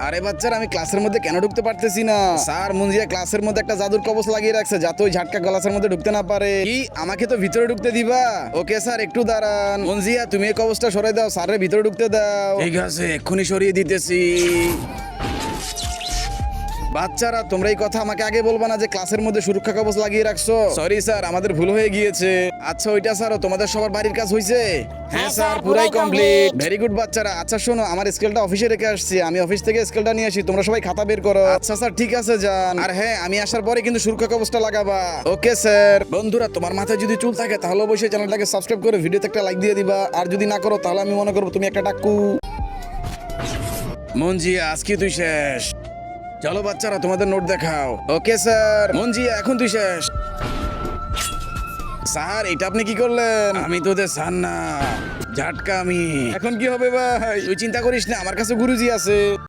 আরে বাচ্চারা, আমি ক্লাসের মধ্যে কেন ঢুকতে পারতেছি না? স্যার, মুঞ্জিয়া ক্লাসের মধ্যে একটা জাদুর কবচ লাগিয়ে রাখছে যাতে ওই ঝাটকা ক্লাসের মধ্যে ঢুকতে না পারে। কি, আমাকে তো ভিতরে ঢুকতে দিবা? ওকে স্যার, একটু দাঁড়ান। মুঞ্জিয়া, তুমি এই কবচটা সরাই দাও, স্যারের ভিতরে ঢুকতে দাও। ঠিক আছে, এক্ষুনি সরিয়ে দিতেছি। বাচ্চারা, তোমরা এই কথা আমাকে আগে বলবা না যে ক্লাসের মধ্যে সুরক্ষা কবচ লাগিয়ে রাখছো? সরি স্যার, আমাদের ভুল হয়ে গিয়েছে। আচ্ছা, ওইটা স্যার, তোমাদের সবার বাড়ির কাজ হইছে? হ্যাঁ স্যার, পুরাই কমপ্লিট। ভেরি গুড বাচ্চারা। আচ্ছা শোনো, আমার স্কেলটা অফিসে রেখে আসছি, আমি অফিস থেকে স্কেলটা নিয়ে আসি, তোমরা সবাই খাতা বের করো। আচ্ছা স্যার, ঠিক আছে যান। আর হ্যাঁ, আমি আসার পরে কিন্তু সুরক্ষা কবচটা লাগাবা। Okay sir. বন্ধুরা, তোমার মাথায় যদি চুল থাকে তাহলে অবশ্যই চ্যানেলটাকে সাবস্ক্রাইব করে ভিডিওতে একটা লাইক দিয়ে দিবা, আর যদি না করো তাহলে আমি মনে করবো তুমি একটা টাক্কু। মঞ্জিয়া, আজকে তুই শেষ। চলো বাচ্চারা, তোমাদের নোট দেখাও। Okay sir. মঞ্জিয়া, এখন তুই শেষ। স্যার, এটা আপনি কি করলেন? আমি তোদের স্যার না, ঝাটকা আমি। এখন কি হবে ভাই? তুই চিন্তা করিস না, আমার কাছে গুরুজি আছে।